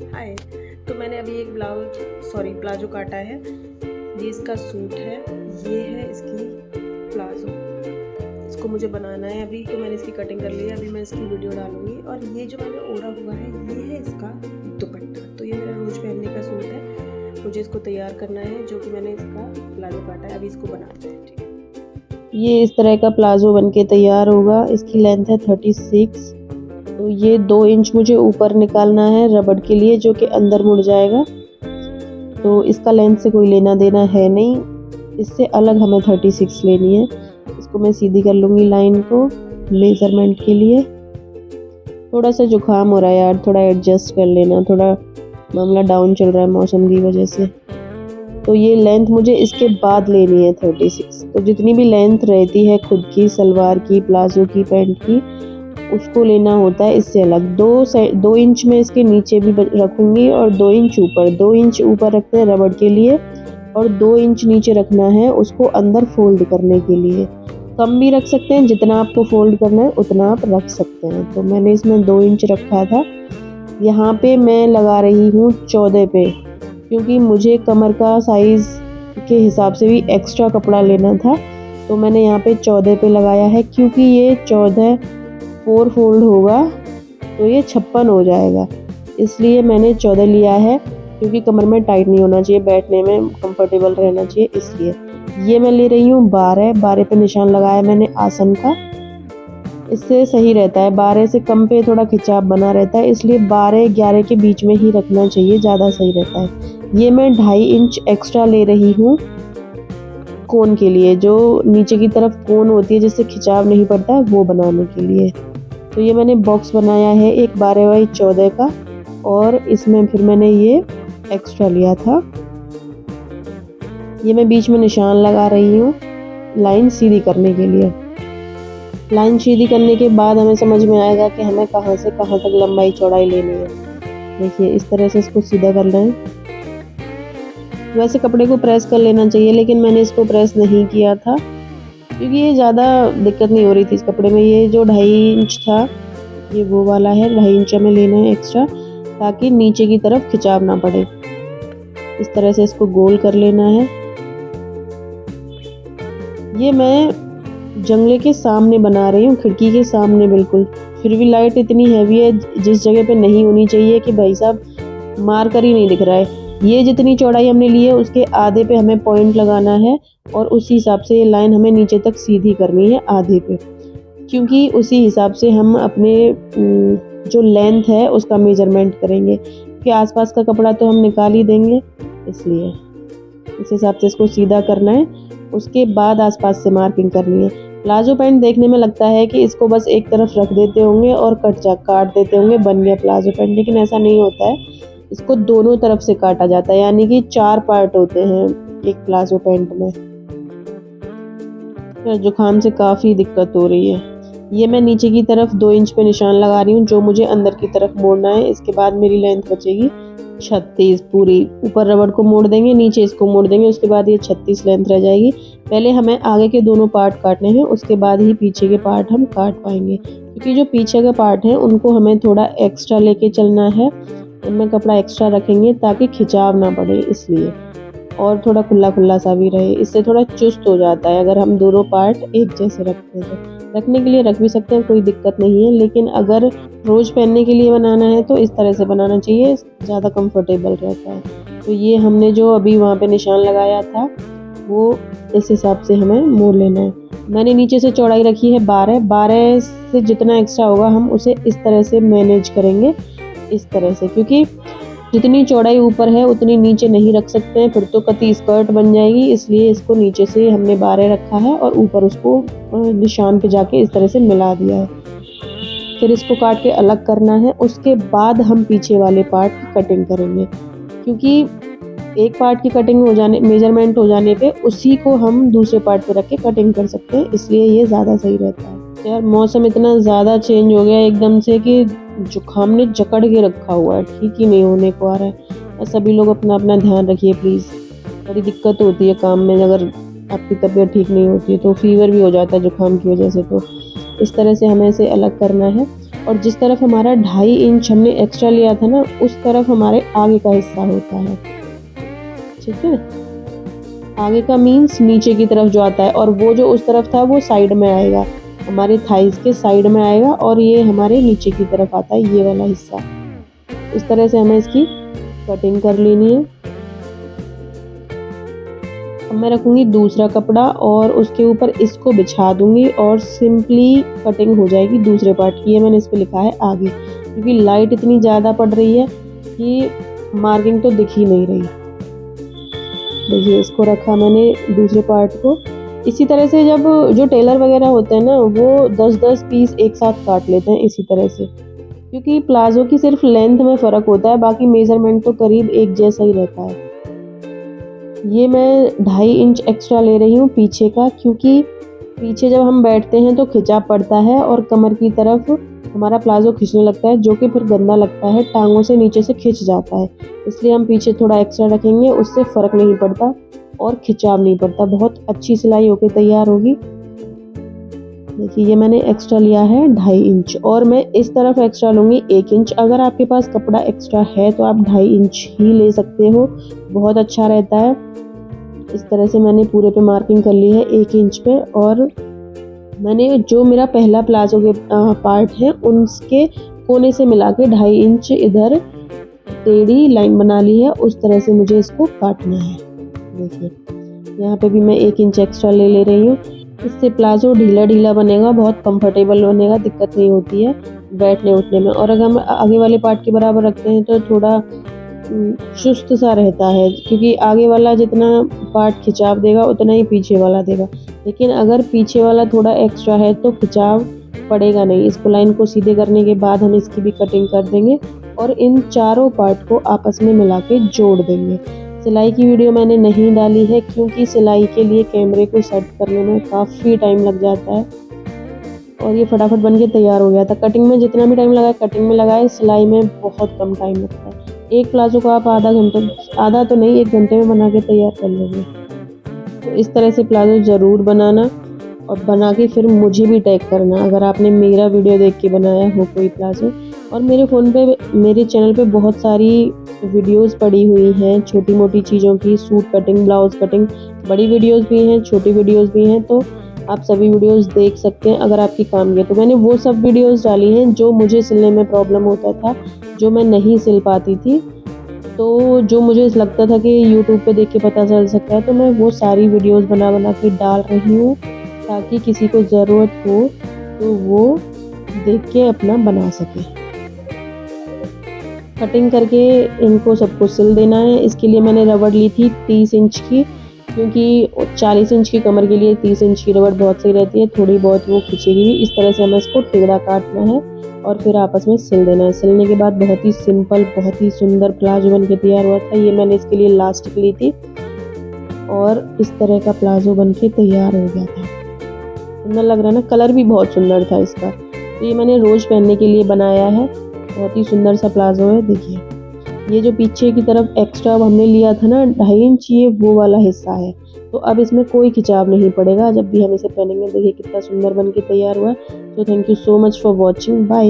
हाय। तो मैंने अभी एक प्लाजो काटा है। ये इसका सूट है, ये है इसकी प्लाजो। इसको मुझे बनाना है अभी, तो मैंने इसकी कटिंग कर ली है। अभी मैं इसकी वीडियो डालूंगी। और ये जो मैंने ओढ़ा हुआ है, ये है इसका दुपट्टा। तो ये मेरा रोज पहनने का सूट है। मुझे इसको तैयार करना है, जो कि मैंने इसका प्लाजो काटा है। अभी इसको बनाते हैं। ठीक है, ये इस तरह का प्लाजो बनके तैयार होगा। इसकी लेंथ है 36। तो ये 2 इंच मुझे ऊपर निकालना है रबड़ के लिए, जो कि अंदर मुड़ जाएगा। तो इसका लेंथ से कोई लेना देना है नहीं, इससे अलग हमें 36 लेनी है। इसको मैं सीधी कर लूँगी लाइन को मेज़रमेंट के लिए। थोड़ा सा जुकाम हो रहा है यार, थोड़ा एडजस्ट कर लेना, थोड़ा मामला डाउन चल रहा है मौसम की वजह से। तो ये लेंथ मुझे इसके बाद लेनी है 36। तो जितनी भी लेंथ रहती है खुद की, सलवार की, प्लाजो की, पैंट की, उसको लेना होता है इससे अलग। 2 इंच में इसके नीचे भी रखूँगी और 2 इंच ऊपर। 2 इंच ऊपर रखते हैं रबड़ के लिए और 2 इंच नीचे रखना है उसको अंदर फोल्ड करने के लिए। कम भी रख सकते हैं, जितना आपको फोल्ड करना है उतना आप रख सकते हैं। तो मैंने इसमें 2 इंच रखा था। यहाँ पे मैं लगा रही हूँ 14 पे, क्योंकि मुझे कमर का साइज़ के हिसाब से भी एक्स्ट्रा कपड़ा लेना था। तो मैंने यहाँ पे 14 पे लगाया है, क्योंकि ये 14 4 फोल्ड होगा तो ये 56 हो जाएगा। इसलिए मैंने 14 लिया है, क्योंकि कमर में टाइट नहीं होना चाहिए, बैठने में कंफर्टेबल रहना चाहिए। इसलिए ये मैं ले रही हूँ 12 पे निशान लगाया मैंने आसन का। इससे सही रहता है, 12 से कम पे थोड़ा खिंचाव बना रहता है, इसलिए 12-11 के बीच में ही रखना चाहिए, ज़्यादा सही रहता है। ये मैं 2.5 इंच एक्स्ट्रा ले रही हूँ कोन के लिए, जो नीचे की तरफ कोन होती है जिससे खिंचाव नहीं पड़ता है, वो बनाने के लिए। तो ये मैंने बॉक्स बनाया है एक 12x14 का, और इसमें फिर मैंने ये एक्स्ट्रा लिया था। ये मैं बीच में निशान लगा रही हूँ लाइन सीधी करने के लिए। लाइन सीधी करने के बाद हमें समझ में आएगा कि हमें कहाँ से कहाँ तक लंबाई चौड़ाई लेनी है। देखिए इस तरह से इसको सीधा करना है। वैसे कपड़े को प्रेस कर लेना चाहिए, लेकिन मैंने इसको प्रेस नहीं किया था, क्योंकि ये ज़्यादा दिक्कत नहीं हो रही थी इस कपड़े में। ये जो 2.5 इंच था, ये वो वाला है, 2.5 इंच में लेना है एक्स्ट्रा, ताकि नीचे की तरफ खिंचाव ना पड़े। इस तरह से इसको गोल कर लेना है। ये मैं जंगले के सामने बना रही हूँ, खिड़की के सामने बिल्कुल। फिर भी लाइट इतनी हैवी है जिस जगह पे नहीं होनी चाहिए कि भाई साहब मार कर ही नहीं दिख रहा है। ये जितनी चौड़ाई हमने ली है उसके आधे पे हमें पॉइंट लगाना है, और उसी हिसाब से ये लाइन हमें नीचे तक सीधी करनी है आधे पे, क्योंकि उसी हिसाब से हम अपने जो लेंथ है उसका मेजरमेंट करेंगे, कि आसपास का कपड़ा तो हम निकाल ही देंगे, इसलिए इस हिसाब से इसको सीधा करना है। उसके बाद आसपास से मार्किंग करनी है। प्लाजो पैंट देखने में लगता है कि इसको बस एक तरफ रख देते होंगे और काट देते होंगे, बन गया प्लाजो पैंट, लेकिन ऐसा नहीं होता है। इसको दोनों तरफ से काटा जाता है, यानी कि 4 पार्ट होते हैं एक प्लाजो पैंट में। जुकाम से काफ़ी दिक्कत हो रही है। ये मैं नीचे की तरफ 2 इंच पे निशान लगा रही हूँ, जो मुझे अंदर की तरफ मोड़ना है। इसके बाद मेरी लेंथ बचेगी 36 पूरी। ऊपर रबड़ को मोड़ देंगे, नीचे इसको मोड़ देंगे, उसके बाद ये 36 लेंथ रह जाएगी। पहले हमें आगे के दोनों पार्ट काटने हैं, उसके बाद ही पीछे के पार्ट हम काट पाएंगे, क्योंकि जो पीछे का पार्ट है उनको हमें थोड़ा एक्स्ट्रा लेके चलना है। उनमें कपड़ा एक्स्ट्रा रखेंगे ताकि खिंचाव ना पड़े, इसलिए, और थोड़ा खुला खुला सा भी रहे। इससे थोड़ा चुस्त हो जाता है अगर हम दोनों पार्ट एक जैसे रखते हैं। तो रखने के लिए रख भी सकते हैं, कोई दिक्कत नहीं है, लेकिन अगर रोज़ पहनने के लिए बनाना है तो इस तरह से बनाना चाहिए, ज़्यादा कंफर्टेबल रहता है। तो ये हमने जो अभी वहाँ पे निशान लगाया था, वो इस हिसाब से हमें मोड़ लेना है। मैंने नीचे से चौड़ाई रखी है 12 से जितना एक्स्ट्रा होगा हम उसे इस तरह से मैनेज करेंगे, इस तरह से, क्योंकि जितनी चौड़ाई ऊपर है उतनी नीचे नहीं रख सकते हैं, फिर तो कती स्कर्ट बन जाएगी। इसलिए इसको नीचे से हमने 12 रखा है और ऊपर उसको निशान पे जाके इस तरह से मिला दिया है। फिर इसको काट के अलग करना है। उसके बाद हम पीछे वाले पार्ट की कटिंग करेंगे, क्योंकि एक पार्ट की कटिंग हो जाने, मेजरमेंट हो जाने पे उसी को हम दूसरे पार्ट पे रख के कटिंग कर सकते हैं, इसलिए ये ज़्यादा सही रहता है। यार मौसम इतना ज़्यादा चेंज हो गया एकदम से कि जुकाम ने जकड़ के रखा हुआ है, ठीक ही नहीं होने को आ रहा है। सभी लोग अपना अपना ध्यान रखिए प्लीज़। बड़ी दिक्कत होती है काम में, अगर आपकी तबीयत ठीक नहीं होती है तो फीवर भी हो जाता है जुकाम की वजह से। तो इस तरह से हमें इसे अलग करना है। और जिस तरफ हमारा 2.5 इंच हमने एक्स्ट्रा लिया था ना, उस तरफ हमारे आगे का हिस्सा होता है, ठीक है। आगे का मीन्स नीचे की तरफ जो आता है, और वो जो उस तरफ था वो साइड में आएगा, हमारे थाइस के साइड में आएगा, और ये हमारे नीचे की तरफ आता है, ये वाला हिस्सा। इस तरह से हमें इसकी कटिंग कर लेनी है। अब मैं रखूँगी दूसरा कपड़ा और उसके ऊपर इसको बिछा दूँगी और सिंपली कटिंग हो जाएगी दूसरे पार्ट की। ये मैंने इस पे लिखा है आगे, क्योंकि लाइट इतनी ज़्यादा पड़ रही है कि मार्किंग तो दिख ही नहीं रही। देखिए, इसको रखा मैंने दूसरे पार्ट को। इसी तरह से जब जो टेलर वगैरह होते हैं ना, वो 10-10 पीस एक साथ काट लेते हैं इसी तरह से, क्योंकि प्लाजो की सिर्फ लेंथ में फ़र्क होता है, बाकी मेज़रमेंट तो करीब एक जैसा ही रहता है। ये मैं 2.5 इंच एक्स्ट्रा ले रही हूँ पीछे का, क्योंकि पीछे जब हम बैठते हैं तो खिंचाव पड़ता है और कमर की तरफ हमारा प्लाजो खिंचने लगता है, जो कि फिर गंदा लगता है, टांगों से नीचे से खिंच जाता है। इसलिए हम पीछे थोड़ा एक्स्ट्रा रखेंगे, उससे फ़र्क नहीं पड़ता और खिंचाव नहीं पड़ता, बहुत अच्छी सिलाई होके तैयार होगी। देखिए, ये मैंने एक्स्ट्रा लिया है 2.5 इंच, और मैं इस तरफ एक्स्ट्रा लूँगी 1 इंच। अगर आपके पास कपड़ा एक्स्ट्रा है तो आप 2.5 इंच ही ले सकते हो, बहुत अच्छा रहता है। इस तरह से मैंने पूरे पे मार्किंग कर ली है 1 इंच पे, और मैंने जो मेरा पहला प्लाजो के पार्ट है उसके कोने से मिला के 2.5 इंच इधर टेढ़ी लाइन बना ली है। उस तरह से मुझे इसको काटना है। देखिए, यहाँ पे भी मैं 1 इंच एक्स्ट्रा ले रही हूँ। इससे प्लाजो ढीला ढीला बनेगा, बहुत कंफर्टेबल बनेगा, दिक्कत नहीं होती है बैठने उठने में। और अगर हम आगे वाले पार्ट के बराबर रखते हैं तो थोड़ा चुस्त सा रहता है, क्योंकि आगे वाला जितना पार्ट खिंचाव देगा उतना ही पीछे वाला देगा। लेकिन अगर पीछे वाला थोड़ा एक्स्ट्रा है तो खिंचाव पड़ेगा नहीं। इसको लाइन को सीधे करने के बाद हम इसकी भी कटिंग कर देंगे और इन चारों पार्ट को आपस में मिला के जोड़ देंगे। सिलाई की वीडियो मैंने नहीं डाली है, क्योंकि सिलाई के लिए कैमरे को सेट करने में काफ़ी टाइम लग जाता है, और ये फटाफट बन के तैयार हो गया था। कटिंग में जितना भी टाइम लगा कटिंग में लगाए, सिलाई में बहुत कम टाइम लगता है। एक प्लाजो को आप आधा तो नहीं 1 घंटे में बना के तैयार कर लोगे। तो इस तरह से प्लाजो ज़रूर बनाना, और बना के फिर मुझे भी टैग करना अगर आपने मेरा वीडियो देख के बनाया हो कोई प्लाजो। और मेरे फ़ोन पे, मेरे चैनल पे बहुत सारी वीडियोस पड़ी हुई हैं छोटी मोटी चीज़ों की, सूट कटिंग, ब्लाउज़ कटिंग, बड़ी वीडियोस भी हैं, छोटी वीडियोस भी हैं, तो आप सभी वीडियोस देख सकते हैं अगर आपकी काम की। तो मैंने वो सब वीडियोस डाली हैं जो मुझे सिलने में प्रॉब्लम होता था, जो मैं नहीं सिल पाती थी, तो जो मुझे लगता था कि यूट्यूब पे देख के पता चल सकता है, तो मैं वो सारी वीडियोस बना के डाल रही हूँ, ताकि किसी को ज़रूरत हो तो वो देख के अपना बना सके। कटिंग करके इनको सबको सिल देना है। इसके लिए मैंने रबड़ ली थी 30 इंच की, क्योंकि 40 इंच की कमर के लिए 30 इंच की रबड़ बहुत सही रहती है, थोड़ी बहुत वो खिंचेगी भी। इस तरह से हमें इसको टेढ़ा काटना है और फिर आपस में सिल देना है। सिलने के बाद बहुत ही सिंपल, बहुत ही सुंदर प्लाजो बन के तैयार हुआ था। ये मैंने इसके लिए लास्टिक ली थी और इस तरह का प्लाजो बन के तैयार हो गया था। सुंदर लग रहा है ना, कलर भी बहुत सुंदर था इसका। तो ये मैंने रोज़ पहनने के लिए बनाया है, बहुत ही सुंदर सा प्लाजो है। देखिए, ये जो पीछे की तरफ एक्स्ट्रा हमने लिया था ना 2.5 इंच, ये वो वाला हिस्सा है। तो अब इसमें कोई खिंचाव नहीं पड़ेगा जब भी हम इसे पहनेंगे। देखिए कितना सुंदर बन के तैयार हुआ है। तो thank you so much for watching, bye.